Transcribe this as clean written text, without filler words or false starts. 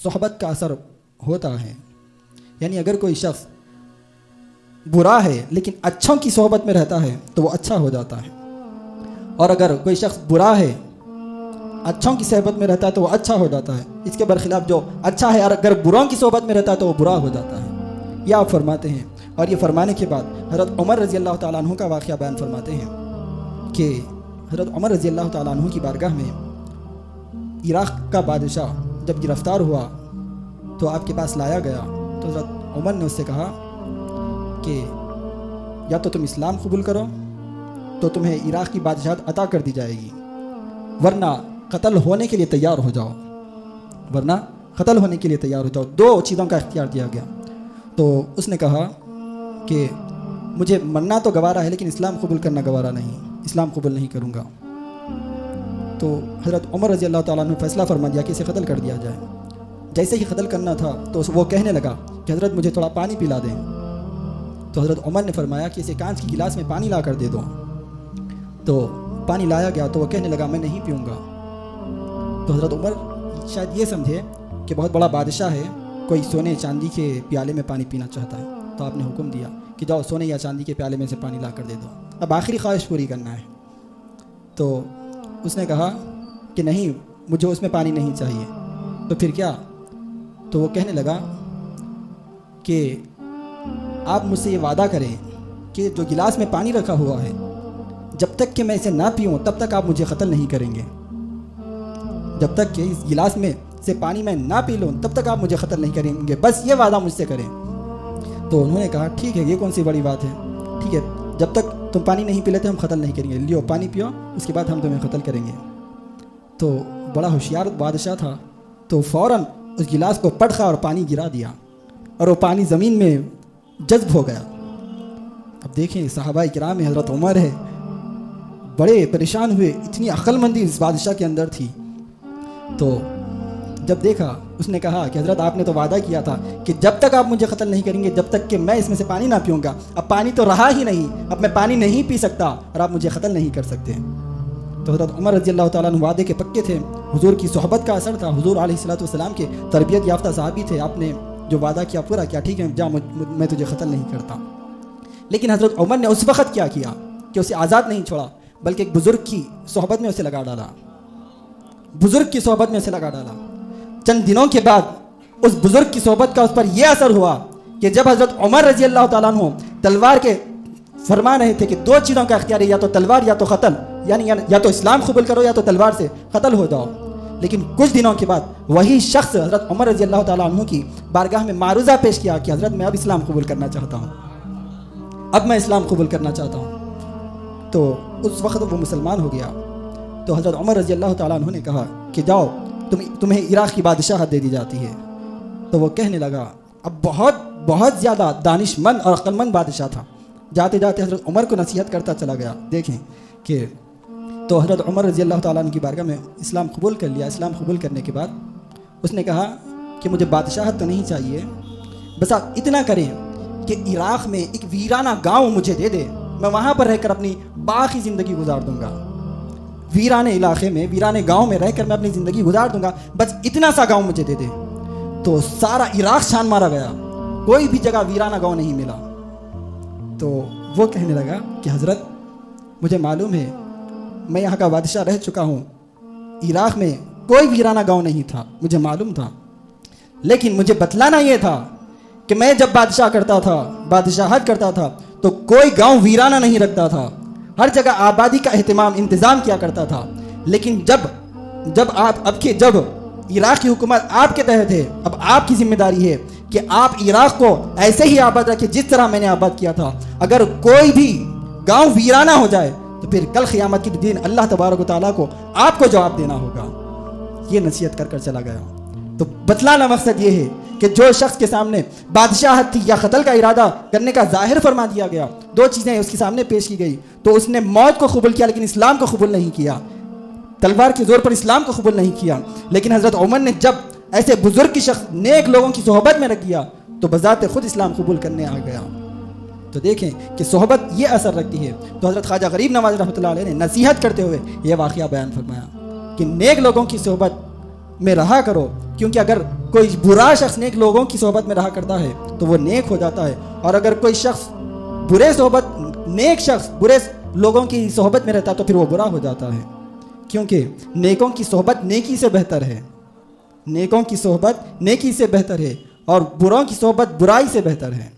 صحبت کا اثر ہوتا ہے. یعنی اگر کوئی شخص برا ہے لیکن اچھوں کی صحبت میں رہتا ہے تو وہ اچھا ہو جاتا ہے, اور اگر کوئی شخص برا ہے اچھوں کی صحبت میں رہتا ہے تو وہ اچھا ہو جاتا ہے. اس کے برخلاف جو اچھا ہے اور اگر بروں کی صحبت میں رہتا ہے تو وہ برا ہو جاتا ہے. یہ آپ فرماتے ہیں. اور یہ فرمانے کے بعد حضرت عمر رضی اللہ تعالیٰ عنہ کا واقعہ بیان فرماتے ہیں کہ حضرت عمر رضی اللہ تعالیٰ عنہ کی بارگاہ میں عراق کا بادشاہ جب گرفتار ہوا تو آپ کے پاس لایا گیا تو حضرت عمر نے اس سے کہا کہ یا تو تم اسلام قبول کرو تو تمہیں عراق کی بادشاہت عطا کر دی جائے گی, ورنہ قتل ہونے کے لیے تیار ہو جاؤ, ورنہ قتل ہونے کے لیے تیار ہو جاؤ. 2 چیزوں کا اختیار دیا گیا. تو اس نے کہا کہ مجھے مرنا تو گوارا ہے لیکن اسلام قبول کرنا گوارا نہیں, اسلام قبول نہیں کروں گا. تو حضرت عمر رضی اللہ تعالیٰ نے فیصلہ فرما دیا کہ اسے قتل کر دیا جائے. جیسے ہی قتل کرنا تھا تو وہ کہنے لگا کہ حضرت مجھے تھوڑا پانی پلا دیں. تو حضرت عمر نے فرمایا کہ اسے کانچ کی گلاس میں پانی لا کر دے دو. تو پانی لایا گیا تو وہ کہنے لگا میں نہیں پیوں گا. تو حضرت عمر شاید یہ سمجھے کہ بہت بڑا بادشاہ ہے, کوئی سونے چاندی کے پیالے میں پانی پینا چاہتا ہے, تو آپ نے حکم دیا کہ جاؤ سونے یا چاندی کے پیالے میں سے پانی لا کر دے دو, اب آخری خواہش پوری کرنا ہے. تو اس نے کہا کہ نہیں, مجھے اس میں پانی نہیں چاہیے. تو پھر کیا؟ تو وہ کہنے لگا کہ آپ مجھ سے یہ وعدہ کریں کہ جو گلاس میں پانی رکھا ہوا ہے جب تک کہ میں اسے نہ پیوں تب تک آپ مجھے قتل نہیں کریں گے. جب تک کہ اس گلاس میں سے پانی میں نہ پی لوں تب تک آپ مجھے قتل نہیں کریں گے, بس یہ وعدہ مجھ سے کریں. تو انہوں نے کہا ٹھیک ہے, یہ کون سی بڑی بات ہے, ٹھیک ہے, جب تک تم پانی نہیں پی لیتے ہم قتل نہیں کریں گے, لیو پانی پیو, اس کے بعد ہم تمہیں قتل کریں گے. تو بڑا ہوشیار بادشاہ تھا, تو فوراً اس گلاس کو پٹخا اور پانی گرا دیا, اور وہ پانی زمین میں جذب ہو گیا. اب دیکھیں صحابہ کرام میں حضرت عمر ہے, بڑے پریشان ہوئے, اتنی عقل مندی اس بادشاہ کے اندر تھی. تو جب دیکھا اس نے کہا کہ حضرت آپ نے تو وعدہ کیا تھا کہ جب تک آپ مجھے قتل نہیں کریں گے جب تک کہ میں اس میں سے پانی نہ پیوں گا, اب پانی تو رہا ہی نہیں, اب میں پانی نہیں پی سکتا اور آپ مجھے قتل نہیں کر سکتے. تو حضرت عمر رضی اللہ تعالیٰ عنہ وعدے کے پکے تھے, حضور کی صحبت کا اثر تھا, حضور علیہ الصلوۃ والسلام کے تربیت یافتہ صحابی تھے, آپ نے جو وعدہ کیا پورا کیا, ٹھیک ہے جا میں تجھے قتل نہیں کرتا. لیکن حضرت عمر نے اس وقت کیا کیا کہ اسے آزاد نہیں چھوڑا بلکہ ایک بزرگ کی صحبت میں اسے لگا ڈالا, بزرگ کی صحبت میں اسے لگا ڈالا. چند دنوں کے بعد اس بزرگ کی صحبت کا اس پر یہ اثر ہوا کہ جب حضرت عمر رضی اللہ تعالیٰ عنہ تلوار کے فرما رہے تھے کہ 2 چیزوں کا اختیار ہے, یا تو تلوار یا تو قتل, یعنی یا تو اسلام قبول کرو یا تو تلوار سے قتل ہو جاؤ. لیکن کچھ دنوں کے بعد وہی شخص حضرت عمر رضی اللہ تعالیٰ عنہ کی بارگاہ میں معروضہ پیش کیا کہ حضرت میں اب اسلام قبول کرنا چاہتا ہوں, اب میں اسلام قبول کرنا چاہتا ہوں. تو اس وقت وہ مسلمان ہو گیا. تو حضرت عمر رضی اللہ تعالیٰ عنہ نے کہا کہ جاؤ تمہیں عراق کی بادشاہت دے دی جاتی ہے. تو وہ کہنے لگا, اب بہت زیادہ دانش مند اور عقل مند بادشاہ تھا, جاتے جاتے حضرت عمر کو نصیحت کرتا چلا گیا. دیکھیں کہ تو حضرت عمر رضی اللہ تعالیٰ عنہ کی بارگاہ میں اسلام قبول کر لیا. اسلام قبول کرنے کے بعد اس نے کہا کہ مجھے بادشاہت تو نہیں چاہیے, بس آپ اتنا کریں کہ عراق میں ایک ویرانہ گاؤں مجھے دے دے, میں وہاں پر رہ کر اپنی باقی زندگی گزار دوں گا. ویرانے علاقے میں, ویرانے گاؤں میں رہ کر میں اپنی زندگی گزار دوں گا, بس اتنا سا گاؤں مجھے دے دے. تو سارا عراق چھان مارا گیا, کوئی بھی جگہ ویرانہ گاؤں نہیں ملا. تو وہ کہنے لگا کہ حضرت مجھے معلوم ہے, میں یہاں کا بادشاہ رہ چکا ہوں, عراق میں کوئی ویرانہ گاؤں نہیں تھا, مجھے معلوم تھا, لیکن مجھے بتلانا یہ تھا کہ میں جب بادشاہت کرتا تھا تو کوئی گاؤں ویرانہ نہیں رکھتا تھا, ہر جگہ آبادی کا انتظام کیا کرتا تھا. لیکن جب عراق کی حکومت آپ کے تحت ہے, اب آپ کی ذمہ داری ہے کہ آپ عراق کو ایسے ہی آباد رکھیں جس طرح میں نے آباد کیا تھا. اگر کوئی بھی گاؤں ویرانہ ہو جائے تو پھر کل قیامت کے دن اللہ تبارک و تعالیٰ کو آپ کو جواب دینا ہوگا. یہ نصیحت کر چلا گیا. تو بتلانا مقصد یہ ہے کہ جو شخص کے سامنے بادشاہت تھی یا قتل کا ارادہ کرنے کا ظاہر فرما دیا گیا, 2 چیزیں اس کے سامنے پیش کی گئی, تو اس نے موت کو قبول کیا لیکن اسلام کو قبول نہیں کیا, تلوار کے زور پر اسلام کو قبول نہیں کیا. لیکن حضرت عمر نے جب ایسے بزرگ کی شخص نیک لوگوں کی صحبت میں رکھ دیا تو بذات خود اسلام قبول کرنے آ گیا. تو دیکھیں کہ صحبت یہ اثر رکھتی ہے. تو حضرت خواجہ غریب نواز رحمۃ اللہ علیہ نے نصیحت کرتے ہوئے یہ واقعہ بیان فرمایا کہ نیک لوگوں کی صحبت میں رہا کرو, کیونکہ اگر کوئی برا شخص نیک لوگوں کی صحبت میں رہا کرتا ہے تو وہ نیک ہو جاتا ہے, اور اگر کوئی شخص نیک شخص برے لوگوں کی صحبت میں رہتا ہے تو پھر وہ برا ہو جاتا ہے, کیونکہ نیکوں کی صحبت نیکی سے بہتر ہے, نیکوں کی صحبت نیکی سے بہتر ہے, اور بروں کی صحبت برائی سے بہتر ہے.